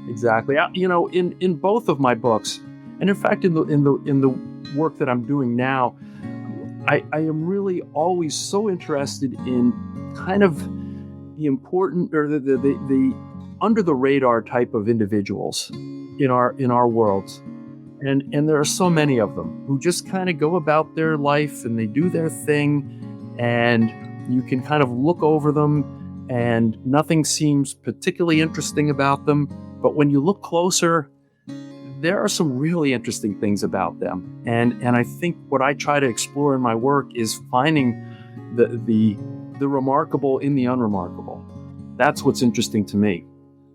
exactly. In both of my books, and in fact, in the work that I'm doing now, I am really always so interested in kind of the important or the under the radar type of individuals in our worlds. And there are so many of them who just kind of go about their life and they do their thing, and you can kind of look over them and nothing seems particularly interesting about them. But when you look closer, there are some really interesting things about them. And I think what I try to explore in my work is finding the remarkable in the unremarkable. That's what's interesting to me.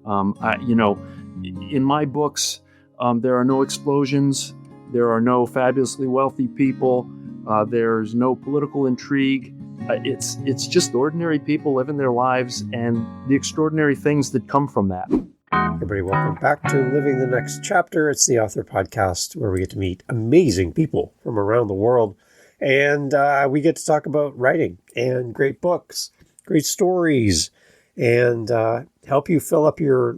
In my books, there are no explosions. There are no fabulously wealthy people. There's no political intrigue. It's just ordinary people living their lives and the extraordinary things that come from that. Everybody, welcome back to Living the Next Chapter. It's the Author Podcast where we get to meet amazing people from around the world. And we get to talk about writing and great books, great stories, and help you fill up your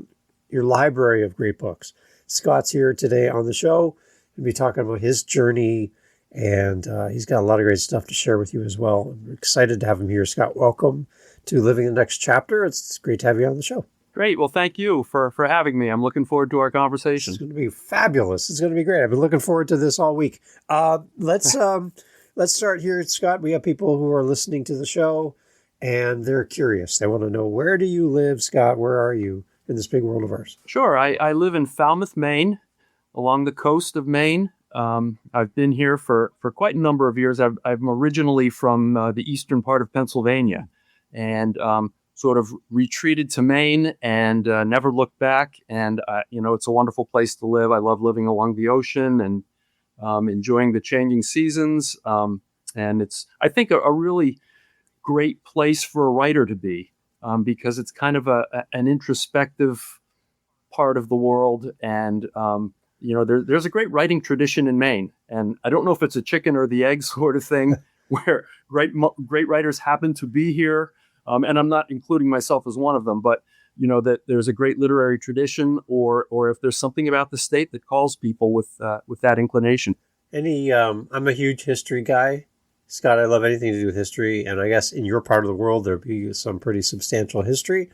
library of great books. Scott's here today on the show. We'll be talking about his journey, and he's got a lot of great stuff to share with you as well. We're excited to have him here. Scott, welcome to Living the Next Chapter. It's great to have you on the show. Great. Well, thank you for having me. I'm looking forward to our conversation. It's going to be fabulous. It's going to be great. I've been looking forward to this all week. Let's start here, Scott. We have people who are listening to the show, and they're curious. They want to know, where do you live, Scott? Where are you in this big world of ours? Sure. I live in Falmouth, Maine, along the coast of Maine. I've been here for quite a number of years. I'm originally from the eastern part of Pennsylvania, and sort of retreated to Maine and never looked back. And, it's a wonderful place to live. I love living along the ocean and enjoying the changing seasons. And it's, I think, a really great place for a writer to be because it's kind of an introspective part of the world. And, there's a great writing tradition in Maine. And I don't know if it's a chicken or the egg sort of thing where great writers happen to be here. And I'm not including myself as one of them, but, that there's a great literary tradition or if there's something about the state that calls people with that inclination. I'm a huge history guy. Scott, I love anything to do with history. And I guess in your part of the world, there'd be some pretty substantial history.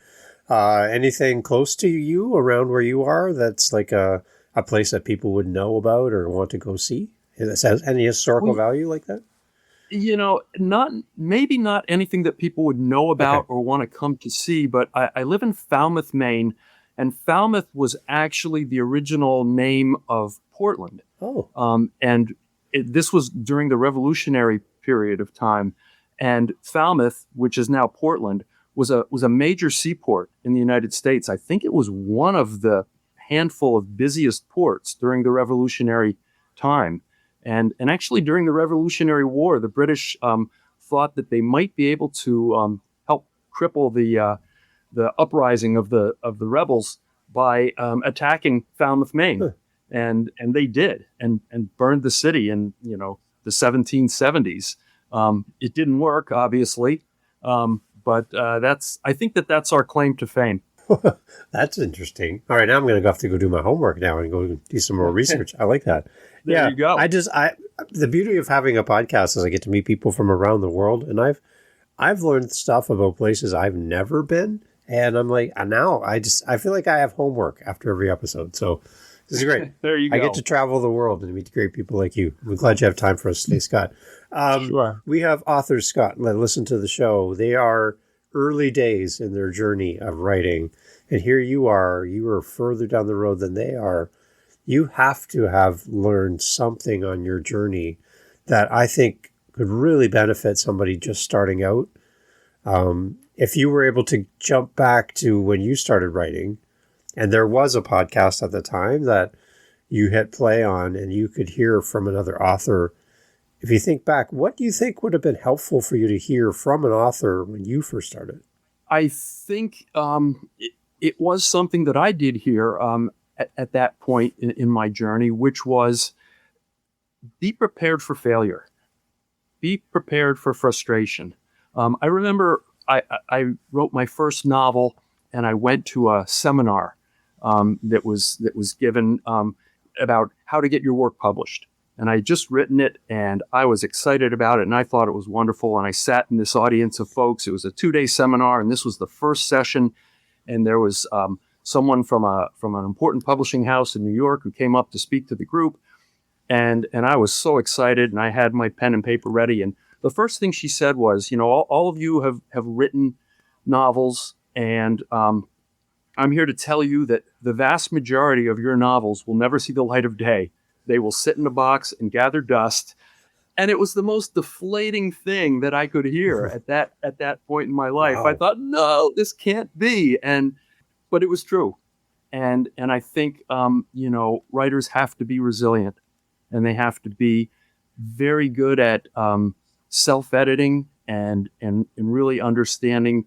Anything close to you around where you are that's like a place that people would know about or want to go see? Has any historical value like that? Maybe not anything that people would know about or want to come to see, but I live in Falmouth, Maine, and Falmouth was actually the original name of Portland. Oh. This was during the Revolutionary period of time, and Falmouth, which is now Portland, was a major seaport in the United States. I think it was one of the handful of busiest ports during the Revolutionary time. And actually, during the Revolutionary War, the British thought that they might be able to help cripple the uprising of the rebels by attacking Falmouth, Maine, and they did, and burned the city in the 1770s. It didn't work, obviously, but I think that's our claim to fame. That's interesting. All right, now I'm going to have to go do my homework now and go do some more research. I like that. There you go. The beauty of having a podcast is I get to meet people from around the world, and I've learned stuff about places I've never been, and I'm like, now I feel like I have homework after every episode. So this is great. There you go. I get to travel the world and meet great people like you. I'm glad you have time for us today, Scott. Sure. We have authors, Scott, that listen to the show. They are early days in their journey of writing, and here you are further down the road than they are. You have to have learned something on your journey that I think could really benefit somebody just starting out. If you were able to jump back to when you started writing, and there was a podcast at the time that you hit play on and you could hear from another author, if you think back, what do you think would have been helpful for you to hear from an author when you first started? I think it was something that I did here at that point in my journey, which was be prepared for failure. Be prepared for frustration. I remember I wrote my first novel and I went to a seminar that was given about how to get your work published. And I had just written it, and I was excited about it, and I thought it was wonderful. And I sat in this audience of folks. It was a 2-day seminar, and this was the first session. And there was someone from an important publishing house in New York who came up to speak to the group. And I was so excited, and I had my pen and paper ready. And the first thing she said was, all of you have written novels, and I'm here to tell you that the vast majority of your novels will never see the light of day. They will sit in a box and gather dust. And it was the most deflating thing that I could hear at that point in my life. Wow. I thought, no, this can't be. But it was true. And I think, writers have to be resilient, and they have to be very good at self-editing and really understanding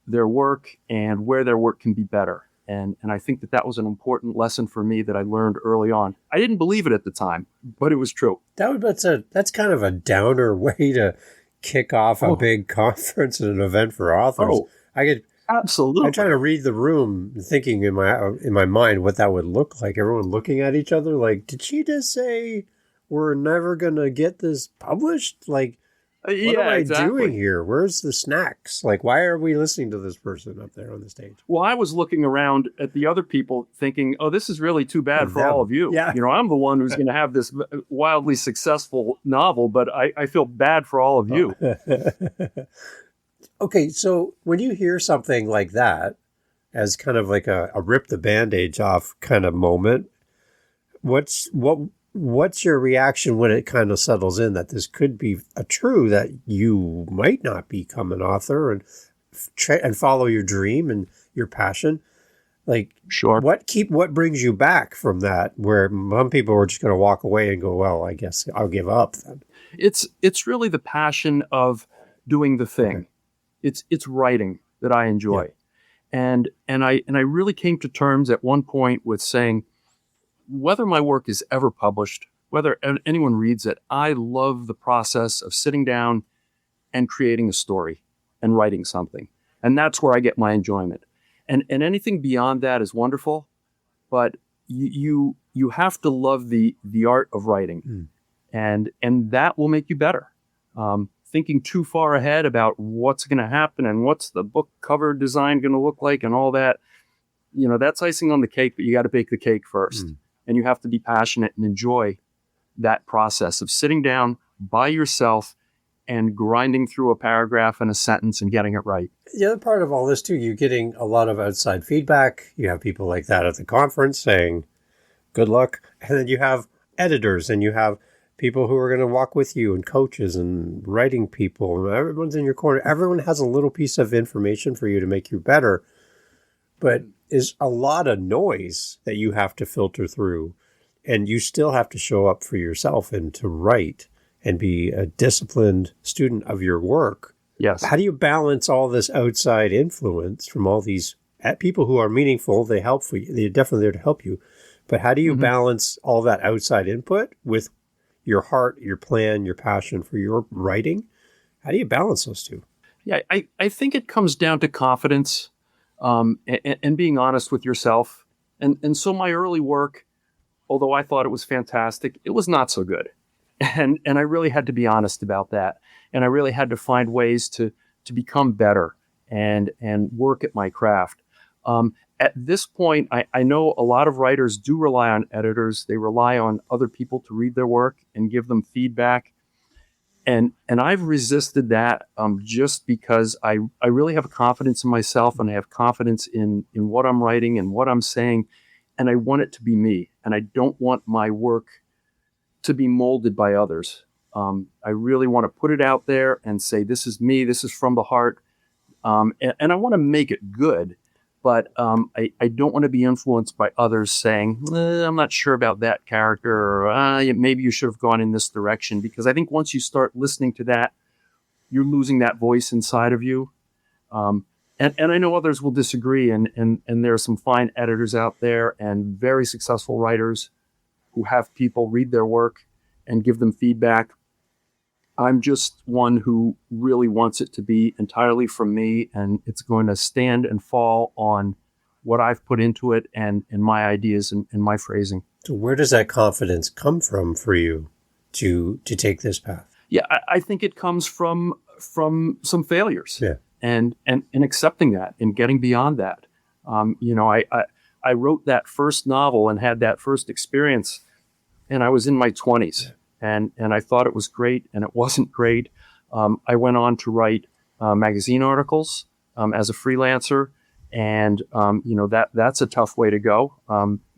their work and where their work can be better. And I think that was an important lesson for me that I learned early on. I didn't believe it at the time, but it was true. That's kind of a downer way to kick off a big conference and an event for authors. Absolutely. I'm trying to read the room, thinking in my mind what that would look like. Everyone looking at each other like, did she just say we're never going to get this published? Like, what am I doing here? Where's the snacks? Like, why are we listening to this person up there on the stage? Well, I was looking around at the other people thinking, oh, this is really too bad for all of you. Yeah. I'm the one who's going to have this wildly successful novel, but I feel bad for all of you. Okay, so when you hear something like that, as kind of like a rip the bandage off kind of moment, what's your reaction when it kind of settles in that this could be true, that you might not become an author and follow your dream and your passion? Like, sure. What brings you back from that, where some people are just going to walk away and go, well, I guess I'll give up then? It's really the passion of doing the thing. Okay. It's writing that I enjoy. Yeah. And I really came to terms at one point with saying, whether my work is ever published, whether anyone reads it, I love the process of sitting down and creating a story and writing something. And that's where I get my enjoyment. And anything beyond that is wonderful, but you have to love the art of writing. And that will make you better. Thinking too far ahead about what's going to happen and what's the book cover design going to look like and all that, that's icing on the cake, but you got to bake the cake first. And you have to be passionate and enjoy that process of sitting down by yourself and grinding through a paragraph and a sentence and getting it right. The other part of all this, too, you're getting a lot of outside feedback. You have people like that at the conference saying, good luck. And then you have editors, and you have people who are going to walk with you, and coaches and writing people. Everyone's in your corner. Everyone has a little piece of information for you to make you better. But is a lot of noise that you have to filter through, and you still have to show up for yourself and to write and be a disciplined student of your work. Yes. How do you balance all this outside influence from all these people who are meaningful? They help for you. They're definitely there to help you. But how do you balance all that outside input with your heart, your plan, your passion for your writing? How do you balance those two? Yeah, I think it comes down to confidence. And being honest with yourself. And so my early work, although I thought it was fantastic, it was not so good. And I really had to be honest about that. And I really had to find ways to become better and work at my craft. At this point, I know a lot of writers do rely on editors. They rely on other people to read their work and give them feedback. And I've resisted that just because I really have confidence in myself, and I have confidence in what I'm writing and what I'm saying, and I want it to be me. And I don't want my work to be molded by others. I really want to put it out there and say, this is me, this is from the heart. And I want to make it good, but I don't want to be influenced by others saying, I'm not sure about that character, or maybe you should have gone in this direction. Because I think once you start listening to that, you're losing that voice inside of you. And I know others will disagree, and there are some fine editors out there and very successful writers who have people read their work and give them feedback. I'm just one who really wants it to be entirely from me, and it's going to stand and fall on what I've put into it and my ideas and my phrasing. So where does that confidence come from for you to take this path? Yeah, I think it comes from some failures. Yeah. And accepting that and getting beyond that. I wrote that first novel and had that first experience, and I was in my 20s, and I thought it was great, and it wasn't great. I went on to write magazine articles as a freelancer, and that's a tough way to go.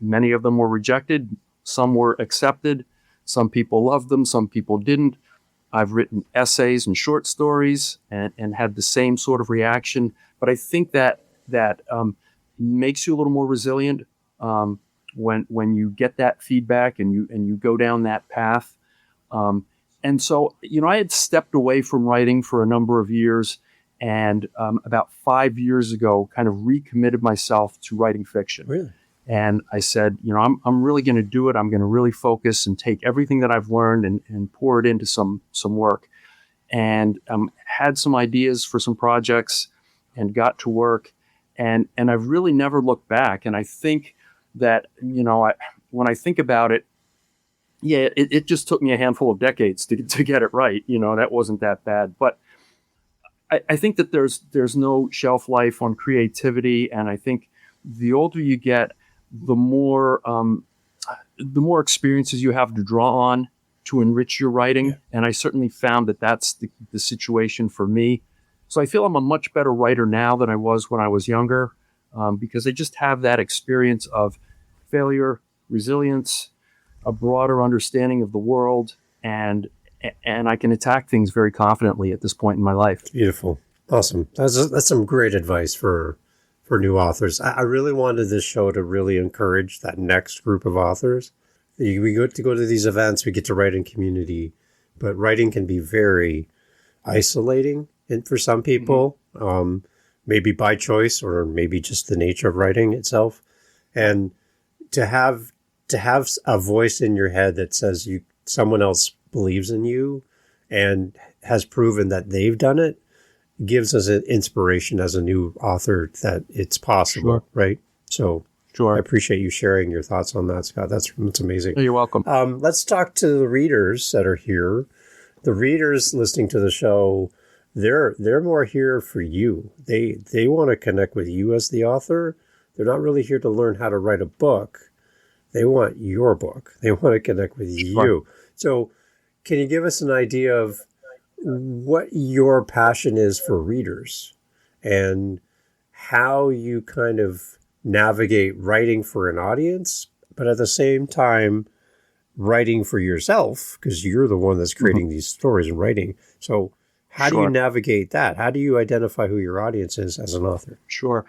Many of them were rejected, some were accepted, some people loved them, some people didn't. I've written essays and short stories and had the same sort of reaction. But I think that makes you a little more resilient when you get that feedback and you go down that path. And so, I had stepped away from writing for a number of years, and about 5 years ago, kind of recommitted myself to writing fiction. Really? And I said, I'm really going to do it. I'm going to really focus and take everything that I've learned and pour it into some work. And had some ideas for some projects and got to work. And I've really never looked back. And I think that, when I think about it, yeah, it just took me a handful of decades to get it right. That wasn't that bad. But I think that there's no shelf life on creativity. And I think the older you get, the more experiences you have to draw on to enrich your writing. Yeah. And I certainly found that that's the situation for me. So I feel I'm a much better writer now than I was when I was younger, because I just have that experience of failure, resilience, a broader understanding of the world, and I can attack things very confidently at this point in my life. Beautiful. Awesome. That's some great advice for new authors. I really wanted this show to really encourage that next group of authors. We get to go to these events, we get to write in community, but writing can be very isolating for some people, maybe by choice or maybe just the nature of writing itself. And to have a voice in your head that says someone else believes in you and has proven that they've done it, gives us an inspiration as a new author that it's possible, right? So I appreciate you sharing your thoughts on that, Scott. That's amazing. You're welcome. Let's talk to the readers that are here. The readers listening to the show, they're more here for you. They want to connect with you as the author. They're not really here to learn how to write a book. They want your book. They want to connect with you. So can you give us an idea of what your passion is for readers and how you kind of navigate writing for an audience, but at the same time writing for yourself, because you're the one that's creating these stories and writing. So how do you navigate that? How do you identify who your audience is as an author? Sure.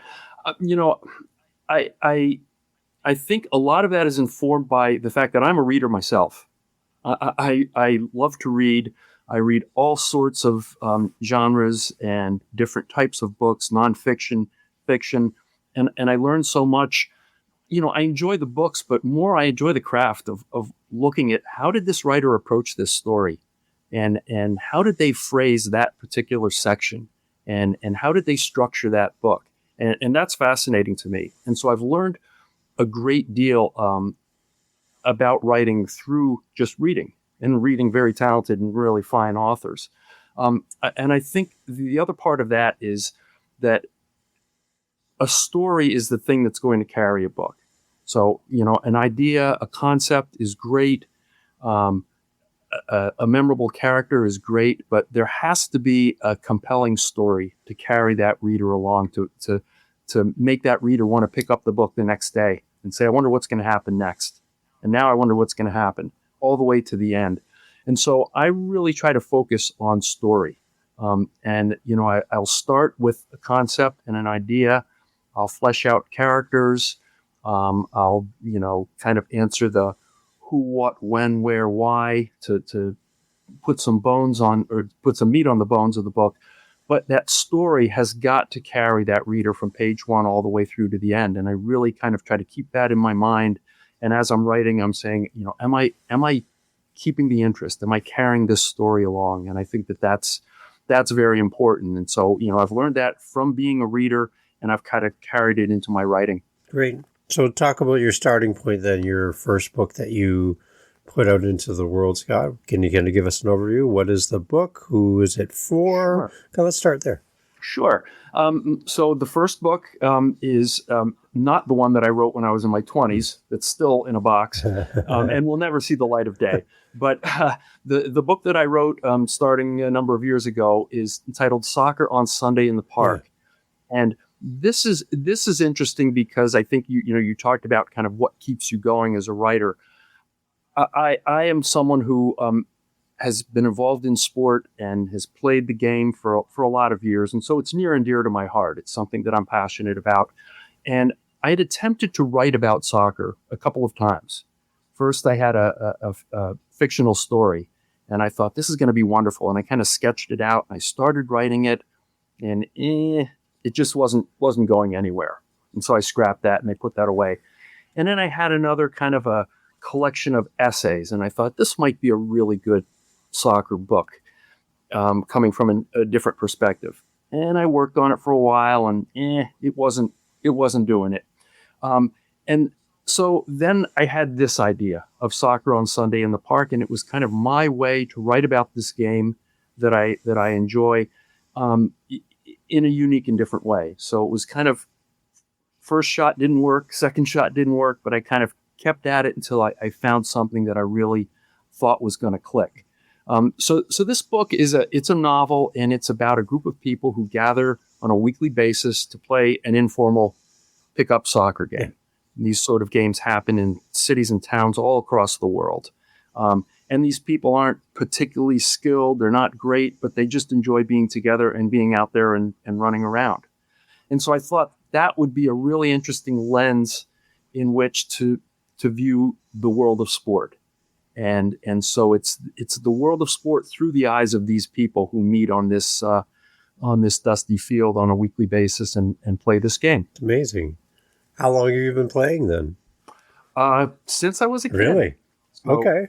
I think a lot of that is informed by the fact that I'm a reader myself. I love to read. I read all sorts of genres and different types of books, nonfiction, fiction, and I learn so much. I enjoy the books, but more I enjoy the craft of looking at how did this writer approach this story, and how did they phrase that particular section, and how did they structure that book, and that's fascinating to me. And so I've learned a great deal about writing through just reading. And reading very talented and really fine authors. And I think the other part of that is that a story is the thing that's going to carry a book. So, an idea, a concept is great. A memorable character is great, but there has to be a compelling story to carry that reader along, to make that reader want to pick up the book the next day and say, I wonder what's going to happen next. And now I wonder what's going to happen, all the way to the end. And so I really try to focus on story. I'll start with a concept and an idea. I'll flesh out characters. I'll, kind of answer the who, what, when, where, why to put some bones on, or put some meat on the bones of the book. But that story has got to carry that reader from page one all the way through to the end. And I really kind of try to keep that in my mind. And as I'm writing, I'm saying, am I keeping the interest? Am I carrying this story along? And I think that's very important. And so, I've learned that from being a reader and I've kind of carried it into my writing. Great. So talk about your starting point then, your first book that you put out into the world, Scott. Can you kind of give us an overview? What is the book? Who is it for? Sure. Okay, let's start there. Sure. So the first book is not the one that I wrote when I was in my 20s. It's still in a box and will never see the light of day. But the book that I wrote starting a number of years ago is entitled Soccer on Sunday in the Park. Yeah. And this is interesting because I think you talked about kind of what keeps you going as a writer. I am someone who has been involved in sport and has played the game for a lot of years. And so it's near and dear to my heart. It's something that I'm passionate about. And I had attempted to write about soccer a couple of times. First, I had a fictional story, and I thought this is going to be wonderful. And I kind of sketched it out, and I started writing it, and it just wasn't going anywhere. And so I scrapped that, and I put that away. And then I had another kind of a collection of essays, and I thought this might be a really good soccer book coming from a different perspective. And I worked on it for a while, and it wasn't doing it. And so then I had this idea of Soccer on Sunday in the Park, and it was kind of my way to write about this game that I enjoy in a unique and different way. So it was kind of first shot didn't work, second shot didn't work, but I kind of kept at it until I found something that I really thought was going to click. So this book it's a novel, and it's about a group of people who gather on a weekly basis to play an informal pickup soccer game. And these sort of games happen in cities and towns all across the world. And these people aren't particularly skilled. They're not great, but they just enjoy being together and being out there and running around. And so I thought that would be a really interesting lens in which to view the world of sport. And so it's the world of sport through the eyes of these people who meet on this dusty field on a weekly basis and play this game. It's amazing. How long have you been playing then? Since I was a kid. Really? So, okay.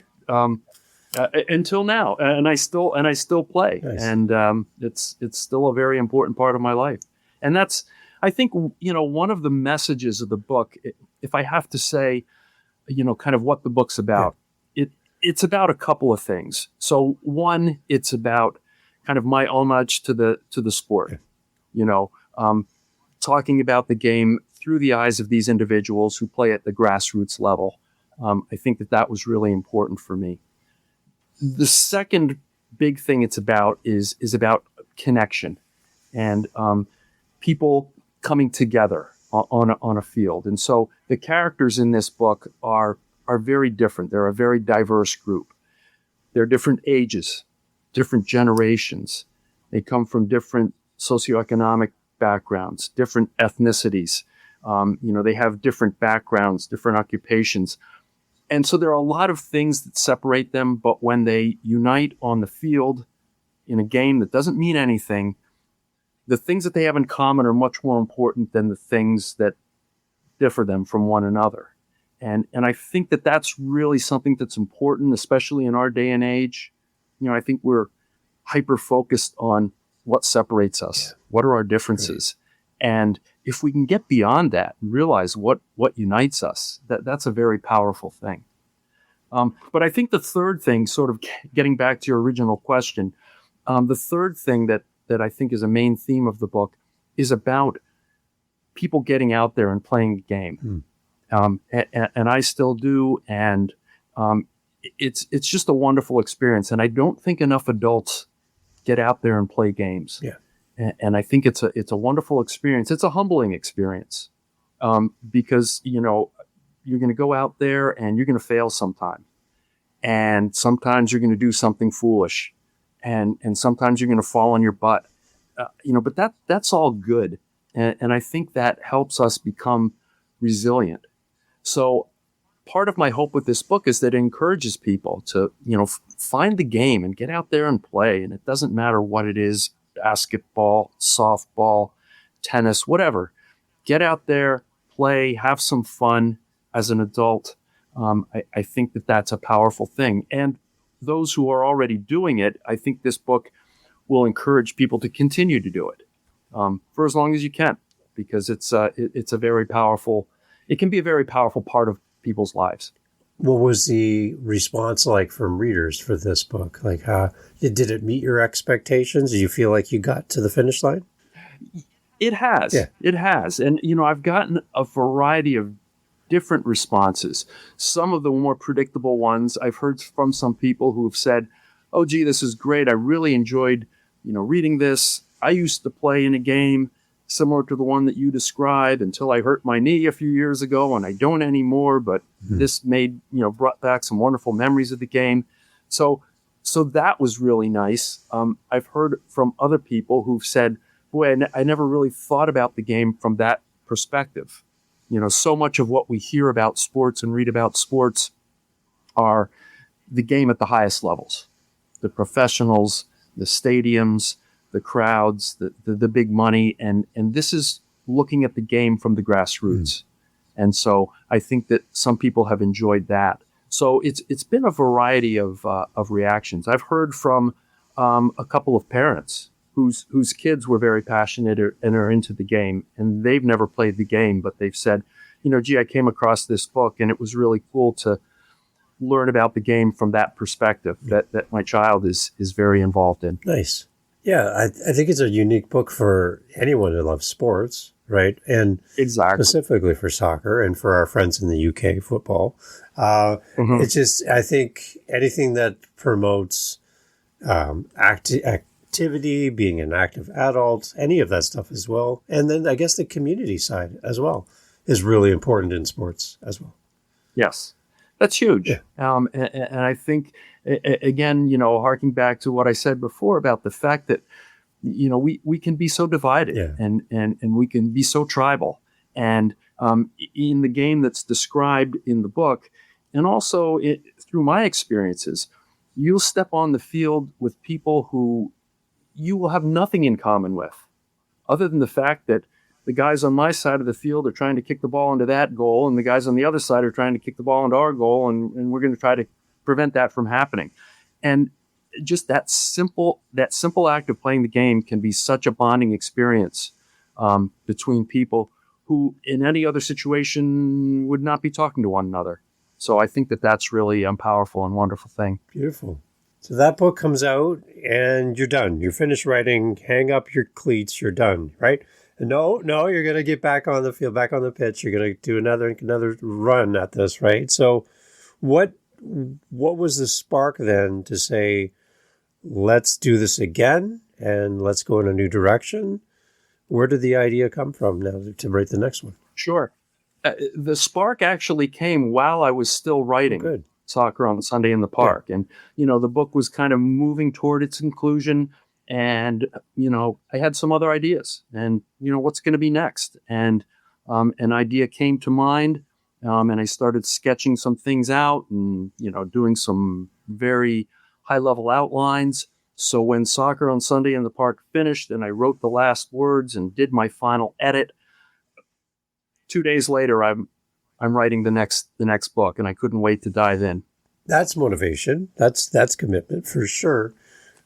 Until now, and I still play, nice. And it's still a very important part of my life. And that's, I think, one of the messages of the book. If I have to say, kind of what the book's about, it's about a couple of things. So one, it's about kind of my homage to the sport. Talking about the game through the eyes of these individuals who play at the grassroots level. I think that was really important for me. The second big thing it's about is about connection and people coming together on a field. And so the characters in this book are very different. They're a very diverse group. They're different ages, different generations. They come from different socioeconomic backgrounds, different ethnicities. They have different backgrounds, different occupations. And so there are a lot of things that separate them, but when they unite on the field in a game that doesn't mean anything, the things that they have in common are much more important than the things that differ them from one another. And I think that's really something that's important, especially in our day and age. I think we're hyper-focused on what separates us. Yeah. What are our differences? Right. And if we can get beyond that and realize what unites us, that's a very powerful thing. But I think the third thing, sort of getting back to your original question, the third thing that I think is a main theme of the book is about people getting out there and playing the game. And I still do. And it's just a wonderful experience. And I don't think enough adults get out there and play games. Yeah. And I think it's a wonderful experience. It's a humbling experience because, you're going to go out there and you're going to fail sometime. And sometimes you're going to do something foolish. And sometimes you're going to fall on your butt. But that's all good. And I think that helps us become resilient. So part of my hope with this book is that it encourages people to, find the game and get out there and play. And it doesn't matter what it is. Basketball, softball, tennis, whatever. Get out there, play, have some fun as an adult. I think that's a powerful thing. And those who are already doing it, I think this book will encourage people to continue to do it for as long as you can. because it's a very powerful. It can be a very powerful part of people's lives. What was the response like from readers for this book? Like, did it meet your expectations? Do you feel like you got to the finish line? It has. Yeah. It has. And, I've gotten a variety of different responses. Some of the more predictable ones, I've heard from some people who have said, oh, gee, this is great. I really enjoyed, reading this. I used to play in a game similar to the one that you described until I hurt my knee a few years ago, and I don't anymore. But this brought back some wonderful memories of the game. So that was really nice. I've heard from other people who've said, boy, I never really thought about the game from that perspective. So much of what we hear about sports and read about sports are the game at the highest levels, the professionals, the stadiums, the crowds, the big money. And this is looking at the game from the grassroots. And so I think that some people have enjoyed that. So it's been a variety of reactions. I've heard from a couple of parents whose kids were very passionate and are into the game, and they've never played the game, but they've said, gee, I came across this book and it was really cool to learn about the game from that perspective that my child is very involved in. Nice. Yeah, I think it's a unique book for anyone who loves sports, right? And exactly. Specifically for soccer and for our friends in the UK, football. It's just, I think anything that promotes activity, being an active adult, any of that stuff as well. And then I guess the community side as well is really important in sports as well. Yes, that's huge. Yeah. And I think, again, harking back to what I said before about the fact that, we can be so divided and we can be so tribal. And in the game that's described in the book, and also through my experiences, you'll step on the field with people who you will have nothing in common with, other than the fact that the guys on my side of the field are trying to kick the ball into that goal, and the guys on the other side are trying to kick the ball into our goal, and we're going to try to prevent that from happening. And just that simple act of playing the game can be such a bonding experience between people who, in any other situation, would not be talking to one another. So I think that that's really a powerful and wonderful thing. Beautiful. So that book comes out and you're done. You're finished writing, hang up your cleats, you're done, right? And no, you're going to get back on the field, back on the pitch. You're going to do another run at this, right? So what was the spark then to say, let's do this again and let's go in a new direction? Where did the idea come from now to write the next one? Sure. The spark actually came while I was still writing Soccer on Sunday in the Park. Yeah. And, the book was kind of moving toward its conclusion. And, I had some other ideas and, what's going to be next? And an idea came to mind and I started sketching some things out and, doing some very high-level outlines. So when Soccer on Sunday in the Park finished and I wrote the last words and did my final edit, 2 days later, I'm writing the next book, and I couldn't wait to dive in. That's motivation. That's commitment for sure.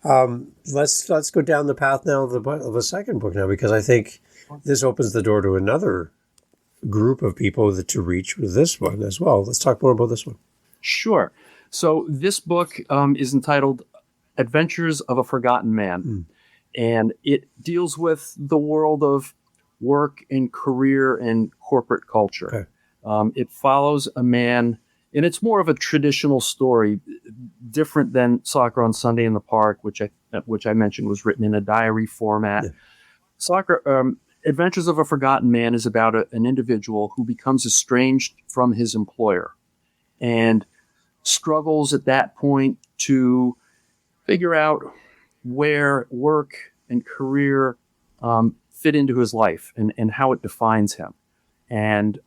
Let's go down the path now of a second book now, because I think this opens the door to another group of people to reach with this one as well. Let's talk more about this one. Sure. So this book is entitled Adventures of a Forgotten Man, and it deals with the world of work and career and corporate culture. Okay. It follows a man, and it's more of a traditional story, different than Soccer on Sunday in the Park, which I mentioned was written in a diary format. Yeah. Adventures of a Forgotten Man is about an individual who becomes estranged from his employer and struggles at that point to figure out where work and career fit into his life and how it defines him. And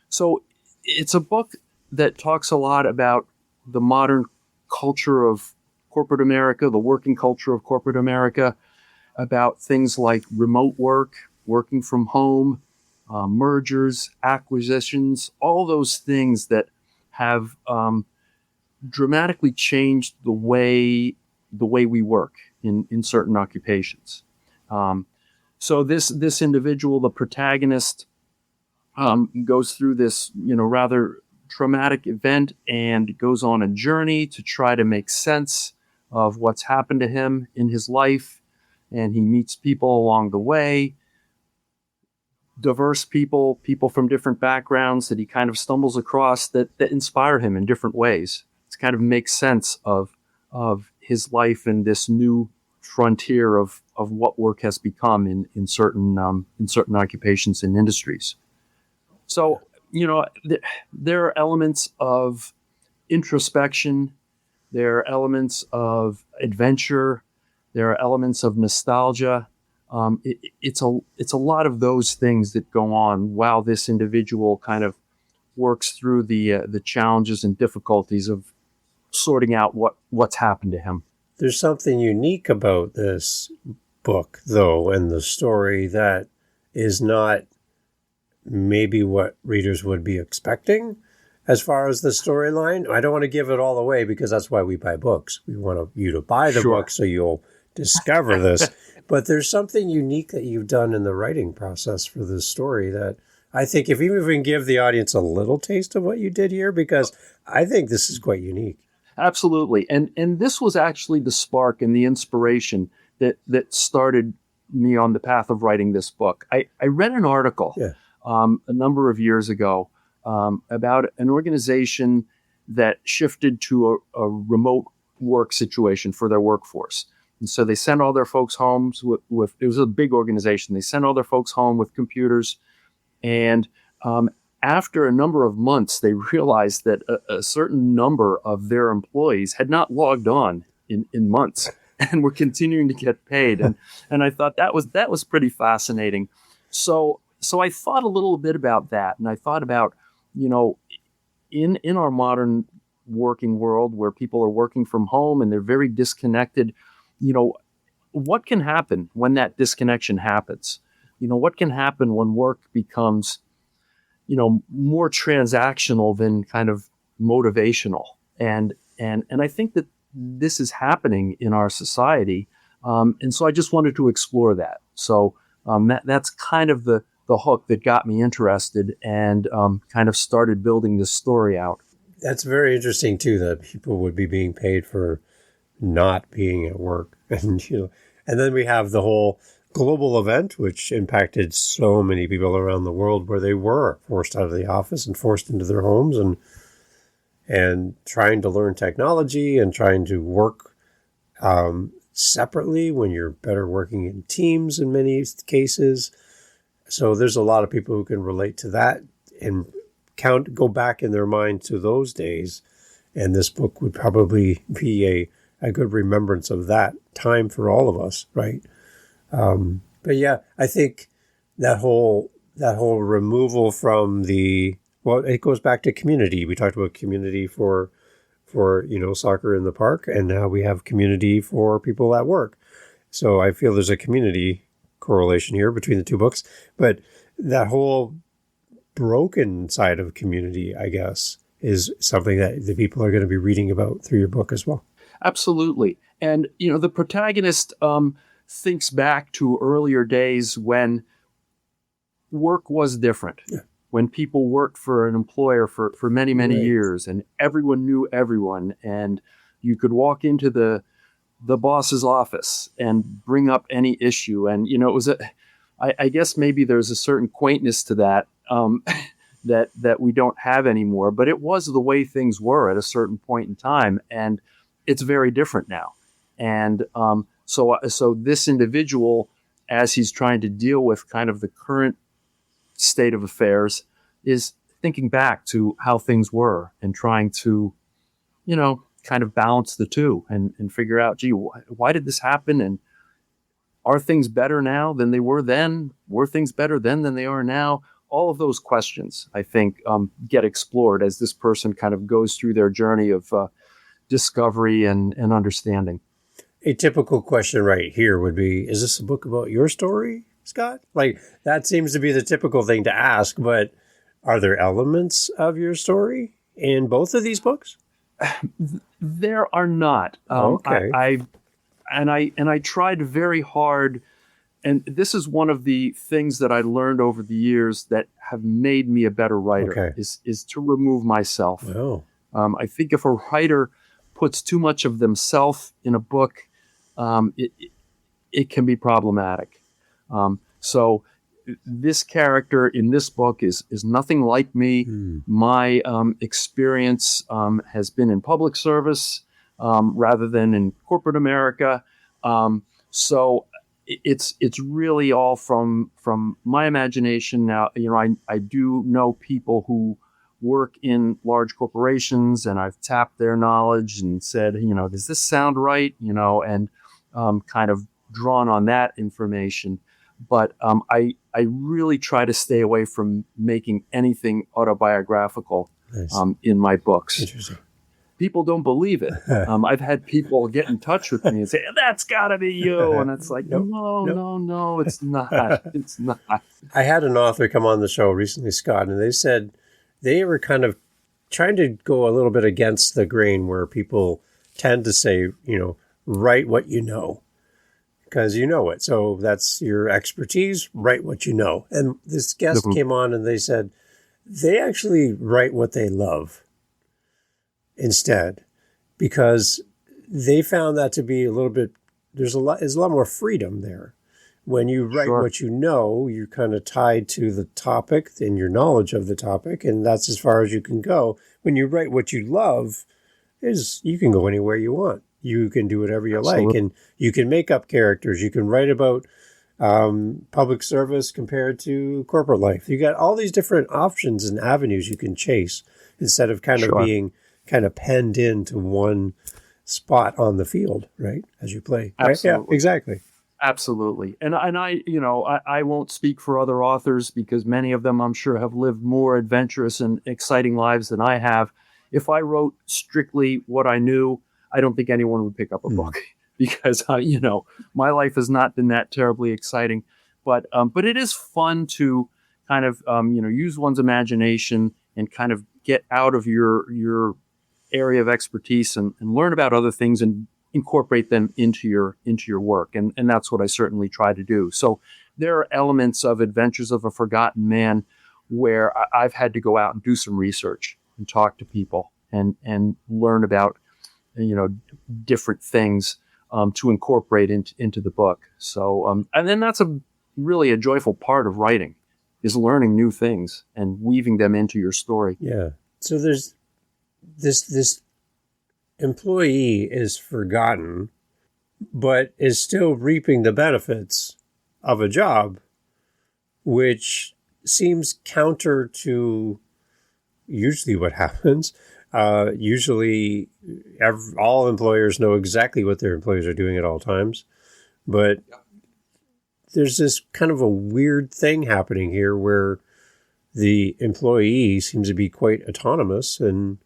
so it's a book that talks a lot about the modern culture of corporate America, the working culture of corporate America, about things like remote work, working from home, mergers, acquisitions, all those things that have dramatically changed the way we work in certain occupations. So this individual, the protagonist, goes through this, rather traumatic event and goes on a journey to try to make sense of what's happened to him in his life. And he meets people along the way, diverse people from different backgrounds that he kind of stumbles across that inspire him in different ways. To kind of make sense of his life in this new frontier of what work has become in certain occupations and industries. So, there are elements of introspection, there are elements of adventure, there are elements of nostalgia. It's a lot of those things that go on while this individual kind of works through the challenges and difficulties of sorting out what's happened to him. There's something unique about this book, though, and the story that is not maybe what readers would be expecting as far as the storyline. I don't want to give it all away because that's why we buy books. We want you to buy the book so you'll discover this. But there's something unique that you've done in the writing process for this story that I think even if we can give the audience a little taste of what you did here, because I think this is quite unique. Absolutely. And this was actually the spark and the inspiration that started me on the path of writing this book. I read an article a number of years ago about an organization that shifted to a remote work situation for their workforce. And so they sent all their folks home with it was a big organization. They sent all their folks home with computers. And after a number of months, they realized that a certain number of their employees had not logged on in months and were continuing to get paid. And I thought that was pretty fascinating. So I thought a little bit about that. And I thought about, in our modern working world where people are working from home and they're very disconnected, what can happen when that disconnection happens? What can happen when work becomes, more transactional than kind of motivational? And I think that this is happening in our society. And so I just wanted to explore that. So that's kind of the hook that got me interested and kind of started building this story out. That's very interesting, too, that people would be being paid for not being at work. And then we have the whole global event, which impacted so many people around the world where they were forced out of the office and forced into their homes and trying to learn technology and trying to work separately when you're better working in teams in many cases. So there's a lot of people who can relate to that and go back in their mind to those days. And this book would probably be a good remembrance of that time for all of us, right? But yeah, I think that whole removal from it goes back to community. We talked about community for soccer in the park, and now we have community for people at work. So I feel there's a community correlation here between the two books, but that whole broken side of community, I guess, is something that the people are going to be reading about through your book as well. Absolutely. And, the protagonist thinks back to earlier days when work was different, when people worked for an employer for many, many years and everyone knew everyone. And you could walk into the boss's office and bring up any issue. And, it was I guess maybe there's a certain quaintness to that, that we don't have anymore, but it was the way things were at a certain point in time. And it's very different now. And so this individual, as he's trying to deal with kind of the current state of affairs, is thinking back to how things were and trying to, kind of balance the two and figure out, gee, why did this happen? And are things better now than they were then? Were things better then than they are now? All of those questions, I think, get explored as this person kind of goes through their journey of discovery and understanding. A typical question right here would be, is this a book about your story, Scott? Like, that seems to be the typical thing to ask, but are there elements of your story in both of these books? There are not. Okay. I tried very hard and this is one of the things that I learned over the years that have made me a better writer, is to remove myself. Oh. I think if a writer puts too much of themselves in a book, it can be problematic. So this character in this book is nothing like me. My experience has been in public service rather than in corporate America. So it's really all from my imagination. Now, I do know people who work in large corporations, and I've tapped their knowledge and said, does this sound right? And kind of drawn on that information. But I really try to stay away from making anything autobiographical in my books. Interesting. People don't believe it. I've had people get in touch with me and say, "That's got to be you," and it's like, no, it's not. It's not. I had an author come on the show recently, Scott, and they said they were kind of trying to go a little bit against the grain, where people tend to say, write what you know, because you know it. So that's your expertise. Write what you know. And this guest came on and they said they actually write what they love instead, because they found that to be a little bit, there's a lot more freedom there. When you write what you know, you're kind of tied to the topic and your knowledge of the topic, and that's as far as you can go. When you write what you love, you can go anywhere you want. You can do whatever you like, and you can make up characters. You can write about public service compared to corporate life. You got all these different options and avenues you can chase, instead of kind of being kind of penned into one spot on the field, right? As you play. Absolutely. Right? Yeah, exactly. Absolutely. And I won't speak for other authors, because many of them, I'm sure, have lived more adventurous and exciting lives than I have. If I wrote strictly what I knew, I don't think anyone would pick up a book, because, my life has not been that terribly exciting. But it is fun to kind of, use one's imagination and kind of get out of your area of expertise and learn about other things and incorporate them into your work. And that's what I certainly try to do. So there are elements of Adventures of a Forgotten Man where I've had to go out and do some research and talk to people and learn about, different things to incorporate into the book. So, and then that's really a joyful part of writing, is learning new things and weaving them into your story. Yeah. So there's this employee is forgotten, but is still reaping the benefits of a job, which seems counter to usually what happens. Usually all employers know exactly what their employees are doing at all times, but there's this kind of a weird thing happening here where the employee seems to be quite autonomous, and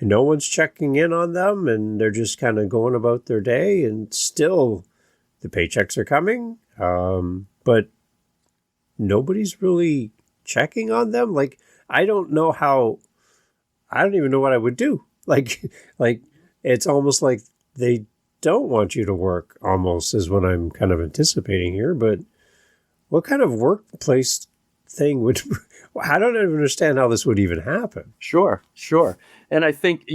no one's checking in on them, and they're just kind of going about their day, and still the paychecks are coming, but nobody's really checking on them. Like, I don't even know what I would do. Like it's almost like they don't want you to work, almost, is what I'm kind of anticipating here. But what kind of workplace thing would, I don't even understand how this would even happen. Sure. And I think,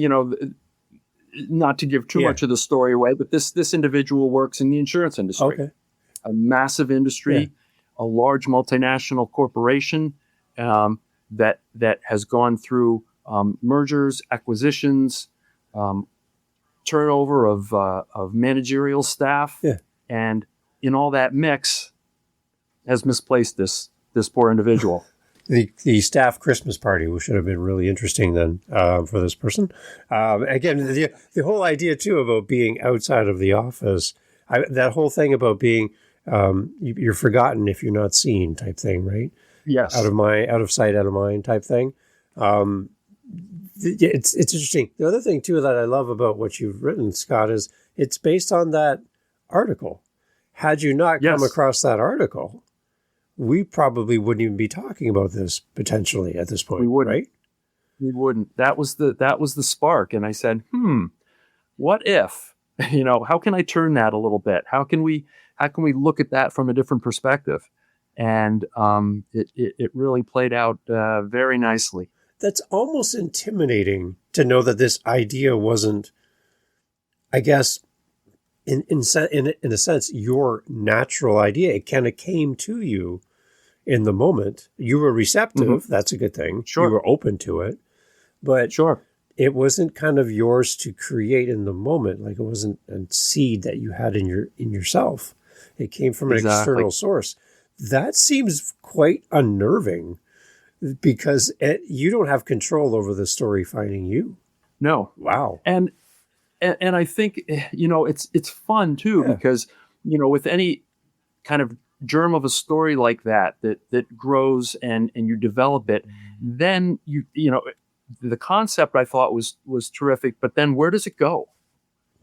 not to give too much of the story away, but this individual works in the insurance industry. Okay. A massive industry, a large multinational corporation that has gone through mergers, acquisitions, turnover of managerial staff, and in all that mix, has misplaced this poor individual. The staff Christmas party, which should have been really interesting then for this person. Again, the whole idea too about being outside of the office, that whole thing about being you're forgotten if you're not seen type thing, right? Yes. Out of sight, out of mind type thing. It's interesting. The other thing too that I love about what you've written, Scott, is it's based on that article. Had you not come across that article, we probably wouldn't even be talking about this potentially at this point. We wouldn't. Right? We wouldn't. That was the spark. And I said, what if, how can I turn that a little bit? How can we how can we look at that from a different perspective? And it really played out very nicely. That's almost intimidating to know that this idea wasn't, I guess, in a sense, your natural idea. It kind of came to you in the moment. You were receptive. Mm-hmm. That's a good thing. Sure. You were open to it. But sure, it wasn't kind of yours to create in the moment. Like, it wasn't a seed that you had in yourself. It came from an external source. That seems quite unnerving, because you don't have control over the story finding you. No. Wow. And I think, it's fun too, because, with any kind of germ of a story like that grows and you develop it, then the concept I thought was terrific, but then where does it go?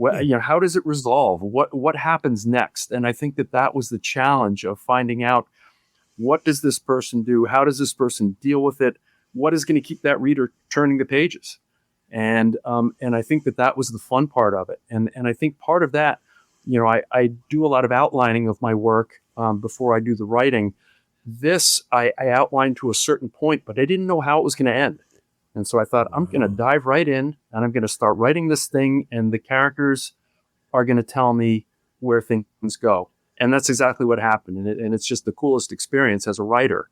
How does it resolve? What happens next? And I think that was the challenge of finding out, what does this person do? How does this person deal with it? What is going to keep that reader turning the pages? And I think that was the fun part of it. And I think part of that, I do a lot of outlining of my work before I do the writing. This I outlined to a certain point, but I didn't know how it was going to end. And so I thought, I'm going to dive right in and I'm going to start writing this thing, and the characters are going to tell me where things go. And that's exactly what happened. And it's just the coolest experience as a writer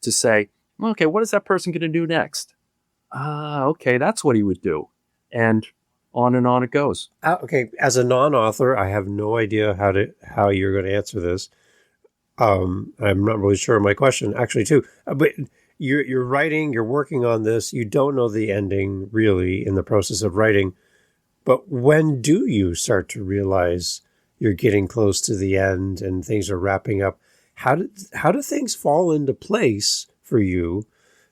to say, okay, what is that person going to do next? Okay, that's what he would do. And on it goes. Okay, as a non-author, I have no idea how you're going to answer this. I'm not really sure of my question, actually, too. But you're writing, you're working on this. You don't know the ending, really, in the process of writing. But when do you start to realize you're getting close to the end and things are wrapping up? How do things fall into place for you,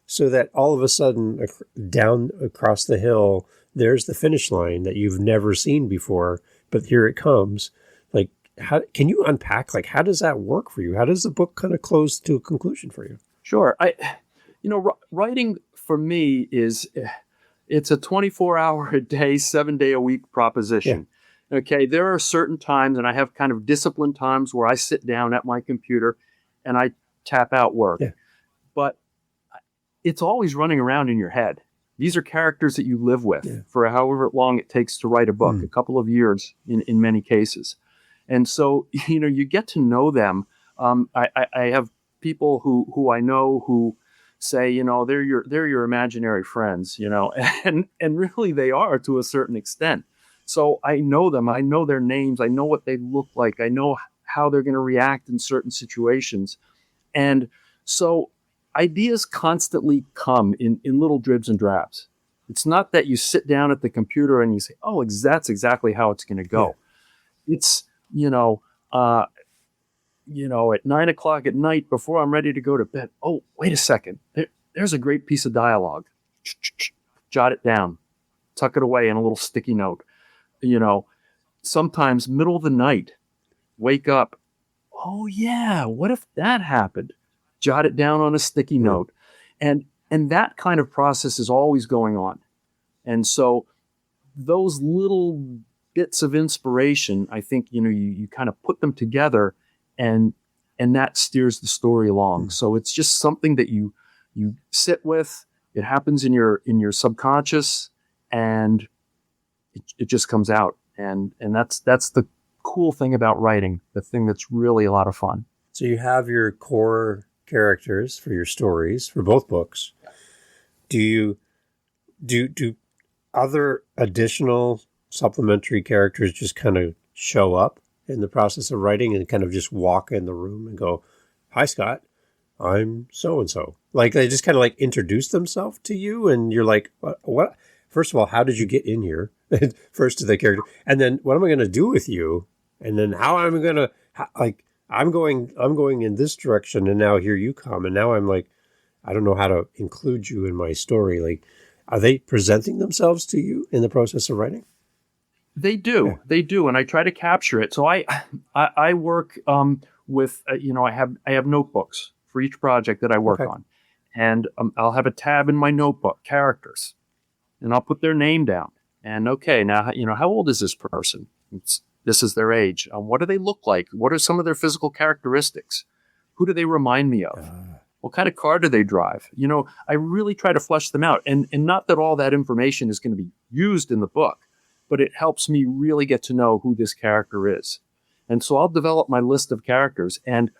so that all of a sudden, down across the hill, there's the finish line that you've never seen before, but here it comes? Like, how can you unpack, like, how does that work for you? How does the book kind of close to a conclusion for you? Sure. Writing for me it's a 24-hour-a-day, 7-day-a-week proposition. Yeah. Okay, there are certain times, and I have kind of disciplined times where I sit down at my computer and I tap out work. Yeah. But it's always running around in your head. These are characters that you live with for however long it takes to write a book, a couple of years in many cases. And so, you get to know them. I have people who I know who say, they're your imaginary friends, and really they are to a certain extent. So I know them. I know their names. I know what they look like. I know how they're going to react in certain situations. And so ideas constantly come in little dribs and drabs. It's not that you sit down at the computer and you say, oh, that's exactly how it's going to go. Yeah. It's, at 9 o'clock at night before I'm ready to go to bed. Oh, wait a second. There's a great piece of dialogue. Jot it down. Tuck it away in a little sticky note. Sometimes middle of the night, wake up. Oh yeah, what if that happened? Jot it down on a sticky note. And that kind of process is always going on. And so those little bits of inspiration, I think, you kind of put them together and that steers the story along. So it's just something that you sit with. It happens in your subconscious, and it just comes out. And that's the cool thing about writing, the thing that's really a lot of fun. So you have your core characters for your stories for both books. Do you do other additional supplementary characters just kind of show up in the process of writing and kind of just walk in the room and go, "Hi, Scott, I'm so-and-so." Like, they just kind of like introduce themselves to you, and you're like, what? First of all, how did you get in here? First to the character. And then what am I going to do with you? And then how am I going to, I'm going in this direction, and now here you come. And now I'm like, I don't know how to include you in my story. Like, are they presenting themselves to you in the process of writing? They do. Yeah. They do. And I try to capture it. So I work with, I have notebooks for each project that I work on. And I'll have a tab in my notebook, characters, and I'll put their name down. And okay, now, how old is this person? It's This is their age. What do they look like? What are some of their physical characteristics? Who do they remind me of? What kind of car do they drive? I really try to flesh them out. And not that all that information is going to be used in the book, but it helps me really get to know who this character is. And so I'll develop my list of characters. And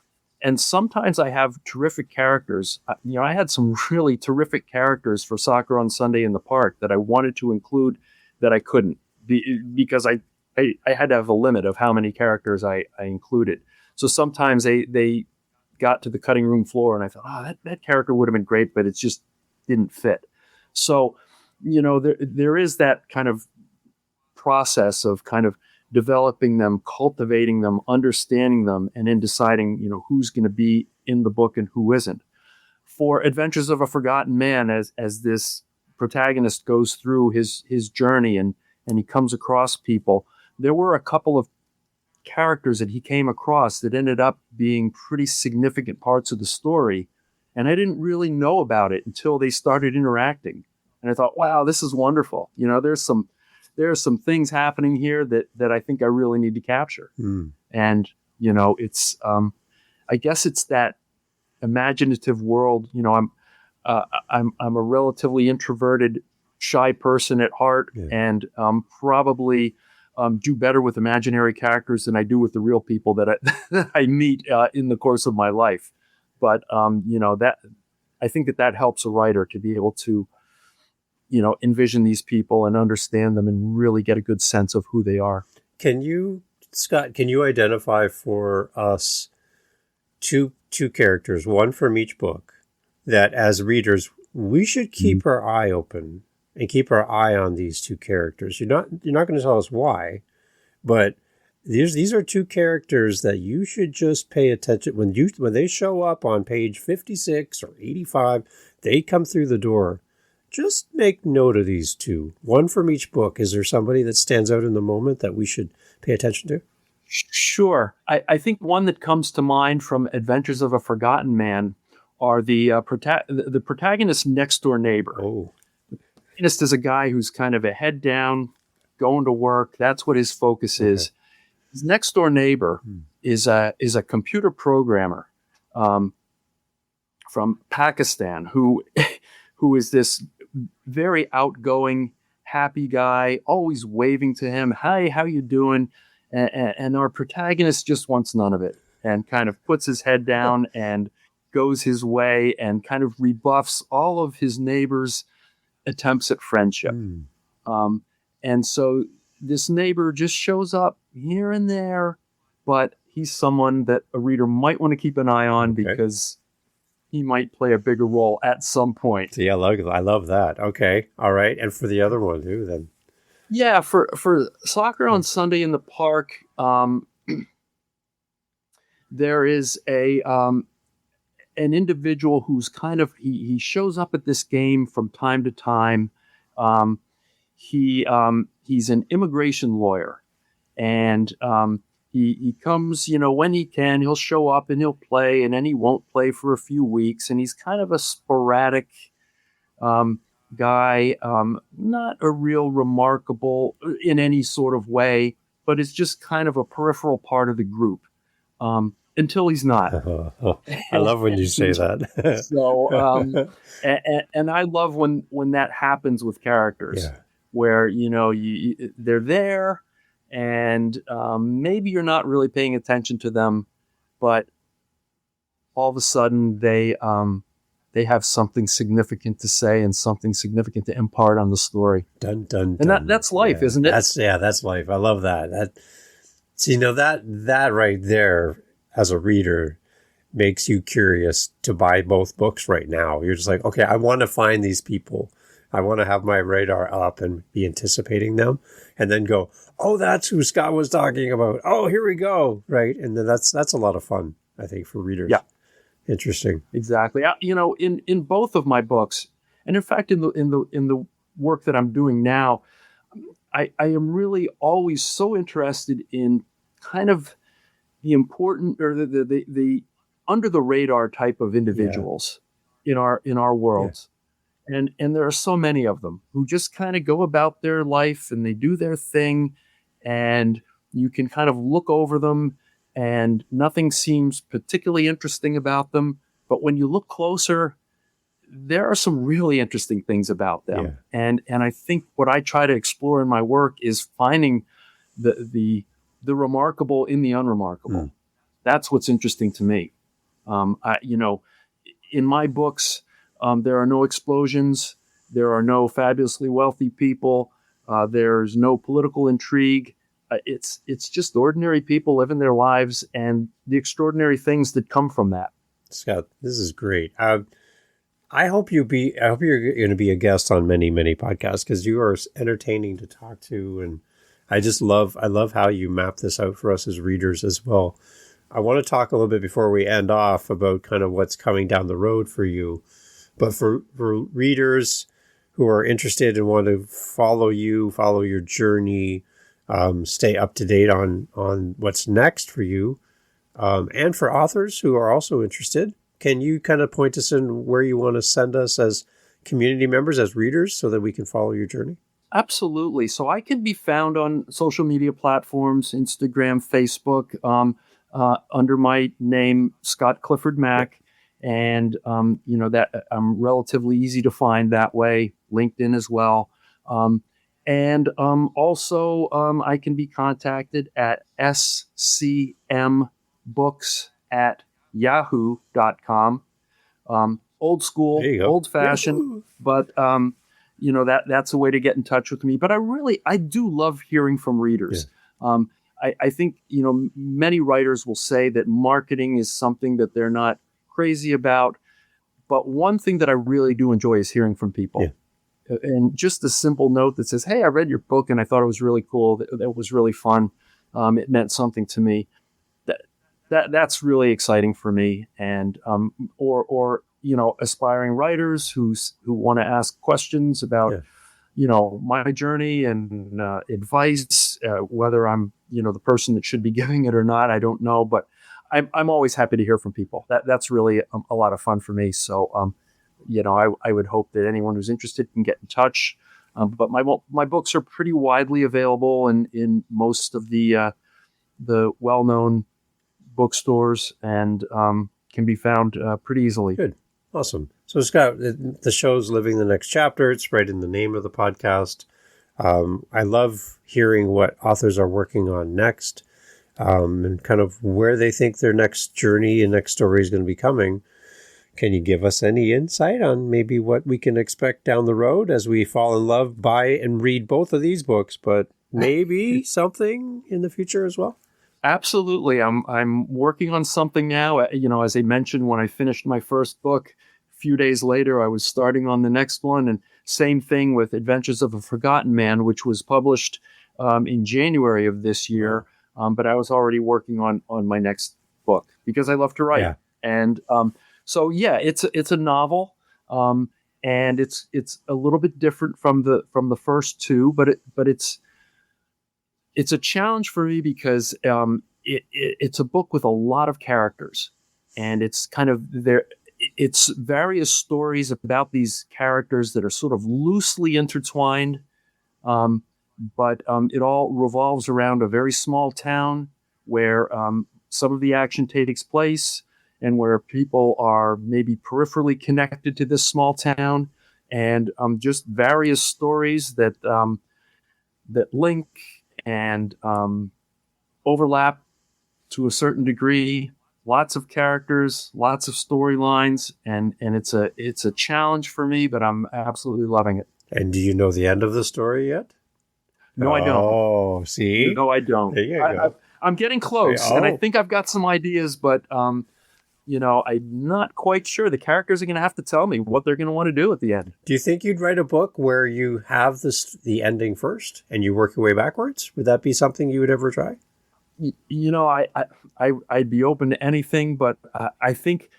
sometimes I have terrific characters. I had some really terrific characters for Soccer on Sunday in the Park that I wanted to include that I couldn't because I had to have a limit of how many characters I included. So sometimes they got to the cutting room floor and I thought, that character would have been great, but it just didn't fit. So, there is that kind of process of kind of developing them, cultivating them, understanding them, and then deciding, who's going to be in the book and who isn't. For Adventures of a Forgotten Man, as this protagonist goes through his journey and he comes across people, there were a couple of characters that he came across that ended up being pretty significant parts of the story. And I didn't really know about it until they started interacting. And I thought, wow, this is wonderful. There's some things happening here that I think I really need to capture. And, it's, I guess it's that imaginative world. I'm a relatively introverted, shy person at heart, and probably do better with imaginary characters than I do with the real people that I meet in the course of my life. But that I think that helps a writer to be able to envision these people and understand them and really get a good sense of who they are. Scott, can you identify for us two characters, one from each book, that as readers we should keep our eye open and keep our eye on these two characters? You're not going to tell us why, but these are two characters that you should just pay attention when they show up on page 56 or 85. They come through the door. Just make note of these two. One from each book. Is there somebody that stands out in the moment that we should pay attention to? Sure. I think one that comes to mind from Adventures of a Forgotten Man are the protagonist's next door neighbor. Oh. The protagonist is a guy who's kind of a head down, going to work. That's what his focus is. His next door neighbor is a computer programmer from Pakistan who is this very outgoing, happy guy, always waving to him. Hi, how you doing? And our protagonist just wants none of it and kind of puts his head down and goes his way and kind of rebuffs all of his neighbor's attempts at friendship. And so this neighbor just shows up here and there, but he's someone that a reader might want to keep an eye on because he might play a bigger role at some point. Yeah, I love that. Okay. All right. And for the other one too, then. Yeah, for Soccer on Sunday in the Park, there is an individual who's kind of he shows up at this game from time to time. He's an immigration lawyer, and he comes, when he can, he'll show up and he'll play, and then he won't play for a few weeks, and he's kind of a sporadic guy, not a real remarkable in any sort of way, but is just kind of a peripheral part of the group until he's not. I love when you say that. So, and I love when that happens with characters, where they're there, and maybe you're not really paying attention to them, but all of a sudden they have something significant to say and something significant to impart on the story. Dun, dun, and dun. That's life, isn't it? That's life. I love that. That right there, as a reader, makes you curious to buy both books right now. You're just like, okay, I want to find these people. I want to have my radar up and be anticipating them, and then go, oh, that's who Scott was talking about. Oh, here we go. Right. And then that's a lot of fun, I think, for readers. Yeah. Interesting. Exactly. In both of my books, and in fact, in the work that I'm doing now, I am really always so interested in kind of the important or the under the radar type of individuals in our worlds. Yeah. And there are so many of them who just kind of go about their life and they do their thing, and you can kind of look over them and nothing seems particularly interesting about them. But when you look closer, there are some really interesting things about them. Yeah. And I think what I try to explore in my work is finding the remarkable in the unremarkable. That's what's interesting to me. In my books, there are no explosions. There are no fabulously wealthy people. There's no political intrigue. It's just ordinary people living their lives and the extraordinary things that come from that. Scott, this is great. I hope you're going to be a guest on many, many podcasts because you are entertaining to talk to. And I love how you map this out for us as readers as well. I want to talk a little bit before we end off about kind of what's coming down the road for you. But for readers who are interested and want to follow your journey, stay up to date on what's next for you, and for authors who are also interested, can you kind of point us in where you want to send us as community members, as readers, so that we can follow your journey? Absolutely. So I can be found on social media platforms, Instagram, Facebook, under my name, Scott Clifford Mack. And, that I'm relatively easy to find that way, LinkedIn as well. Also, I can be contacted at scmbooks@yahoo.com. Old school, old fashioned, but, that's a way to get in touch with me. But I do love hearing from readers. Yeah. I think, many writers will say that marketing is something that they're not crazy about. But one thing that I really do enjoy is hearing from people. Yeah. And just a simple note that says, hey, I read your book and I thought it was really cool. That was really fun. It meant something to me. That's really exciting for me. And, or aspiring writers who want to ask questions about, my journey and advice, whether I'm, the person that should be giving it or not, I don't know. But I'm always happy to hear from people. That's really a lot of fun for me. So, I would hope that anyone who's interested can get in touch. But my books are pretty widely available in most of the well-known bookstores and can be found pretty easily. Good. Awesome. So, Scott, the show's Living the Next Chapter. It's right in the name of the podcast. I love hearing what authors are working on next. And kind of where they think their next journey and next story is going to be coming. Can you give us any insight on maybe what we can expect down the road as we fall in love, buy and read both of these books, but maybe something in the future as well? Absolutely. I'm working on something now. As I mentioned, when I finished my first book, a few days later, I was starting on the next one. And same thing with Adventures of a Forgotten Man, which was published in January of this year. But I was already working on my next book because I love to write. Yeah. And it's a novel, and it's a little bit different from the first two, but it's a challenge for me because it's a book with a lot of characters, and it's kind of there. It's various stories about these characters that are sort of loosely intertwined. But it all revolves around a very small town where some of the action takes place and where people are maybe peripherally connected to this small town, and just various stories that link and overlap to a certain degree. Lots of characters, lots of storylines, and it's a challenge for me, but I'm absolutely loving it. And do you know the end of the story yet? No, I don't. Oh, see? No, I don't. There you go. I'm getting close, and I think I've got some ideas, but I'm not quite sure. The characters are going to have to tell me what they're going to want to do at the end. Do you think you'd write a book where you have the ending first and you work your way backwards? Would that be something you would ever try? I'd be open to anything, but I think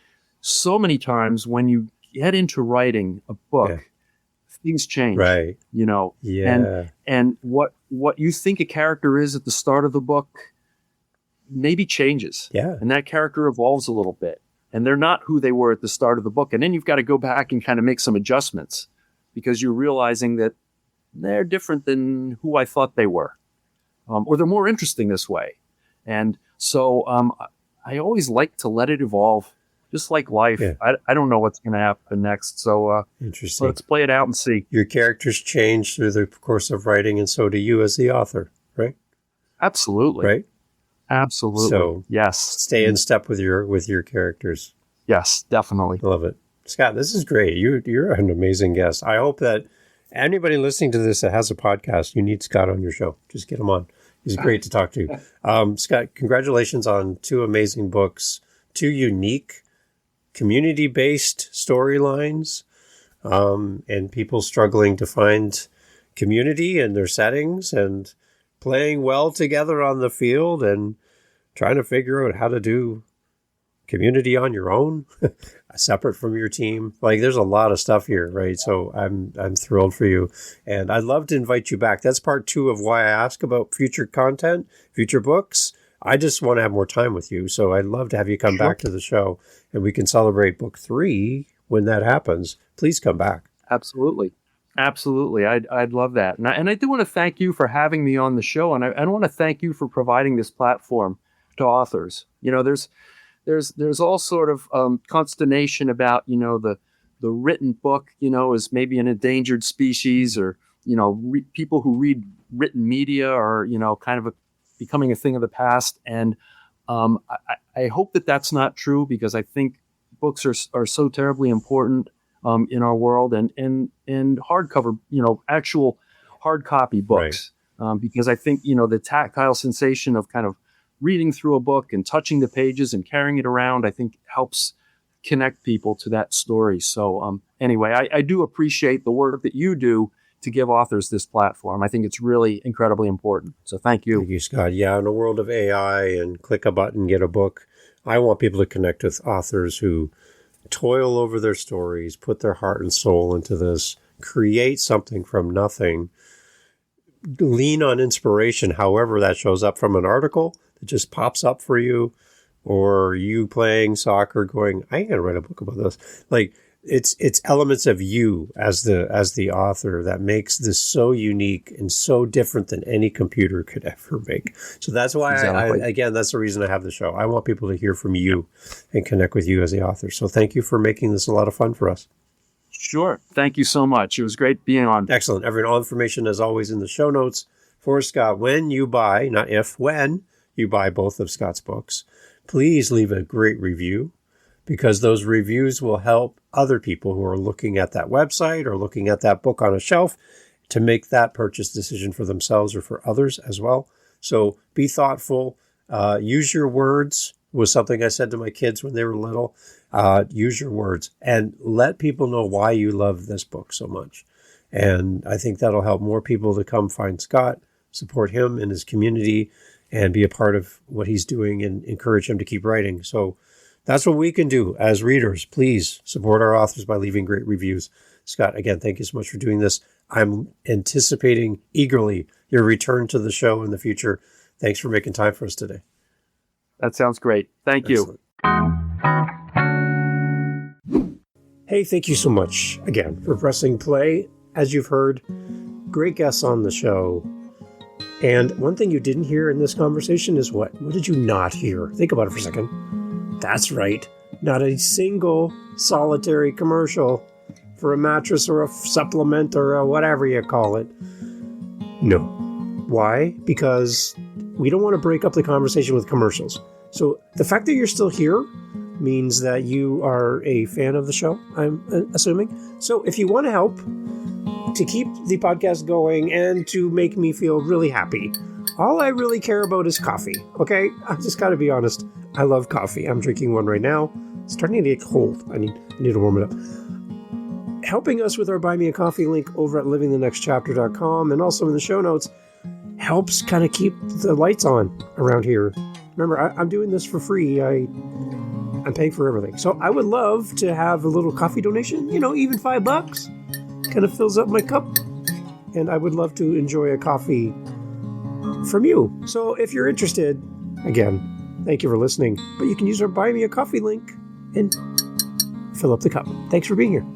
so many times when you get into writing a book, things change, right? And what you think a character is at the start of the book maybe changes, and that character evolves a little bit, and they're not who they were at the start of the book, and then you've got to go back and kind of make some adjustments because you're realizing that they're different than who I thought they were. or they're more interesting this way. And so I always like to let it evolve, just like life. Yeah. I don't know what's going to happen next. So Interesting. let's play it out and see. Your characters change through the course of writing, and so do you as the author, right? Absolutely. Right? Absolutely. So yes. Stay in step with your characters. Yes, definitely. I love it. Scott, this is great. You're an amazing guest. I hope that anybody listening to this that has a podcast, you need Scott on your show. Just get him on. He's great to talk to. Scott, congratulations on 2 amazing books, 2 unique community-based storylines, and people struggling to find community in their settings and playing well together on the field and trying to figure out how to do community on your own, separate from your team. Like, there's a lot of stuff here, right? So I'm thrilled for you, and I'd love to invite you back. That's part 2 of why I ask about future content, future books. I just want to have more time with you, so I'd love to have you come back to the show, and we can celebrate book 3 when that happens. Please come back. Absolutely. Absolutely. I'd love that. And I do want to thank you for having me on the show. And I want to thank you for providing this platform to authors. There's all sort of consternation about, the written book, is maybe an endangered species, or, people who read written media are, kind of becoming a thing of the past. And I hope that that's not true, because I think books are so terribly important in our world, and hardcover, actual hard copy books, right. Because I think, the tactile sensation of kind of reading through a book and touching the pages and carrying it around, I think helps connect people to that story. So anyway, I do appreciate the work that you do to give authors this platform. I think it's really incredibly important. So thank you. Thank you, Scott. Yeah, in a world of AI and click a button, get a book, I want people to connect with authors who toil over their stories, put their heart and soul into this, create something from nothing, lean on inspiration, however that shows up, from an article that just pops up for you, or you playing soccer going, I ain't gonna write a book about this. Like, it's elements of you as the author that makes this so unique and so different than any computer could ever make. So that's why exactly. That's the reason I have the show. I want people to hear from you and connect with you as the author. So thank you for making this a lot of fun for us. Sure. Thank you so much. It was great being on. Excellent. All information, as always, in the show notes for Scott. When you buy, not if, when you buy both of Scott's books, please leave a great review, because those reviews will help other people who are looking at that website or looking at that book on a shelf to make that purchase decision for themselves or for others as well. So be thoughtful. Use your words was something I said to my kids when they were little. Use your words and let people know why you love this book so much. And I think that'll help more people to come find Scott, support him in his community, and be a part of what he's doing and encourage him to keep writing. So that's what we can do as readers. Please support our authors by leaving great reviews. Scott, again, thank you so much for doing this. I'm anticipating eagerly your return to the show in the future. Thanks for making time for us today. That sounds great. Thank you. Hey, thank you so much again for pressing play. As you've heard, great guests on the show. And one thing you didn't hear in this conversation is what? What did you not hear? Think about it for a second. That's right. Not a single solitary commercial for a mattress or a supplement or a whatever you call it. No. Why? Because we don't want to break up the conversation with commercials. So the fact that you're still here means that you are a fan of the show, I'm assuming. So if you want to help to keep the podcast going and to make me feel really happy, all I really care about is coffee, okay? I just got to be honest. I love coffee. I'm drinking one right now. It's starting to get cold. I need to warm it up. Helping us with our Buy Me a Coffee link over at livingthenextchapter.com and also in the show notes helps kind of keep the lights on around here. Remember, I'm doing this for free. I'm paying for everything. So I would love to have a little coffee donation, even $5 kind of fills up my cup. And I would love to enjoy a coffee from you. So if you're interested, again, thank you for listening. But you can use our Buy Me a Coffee link and fill up the cup. Thanks for being here.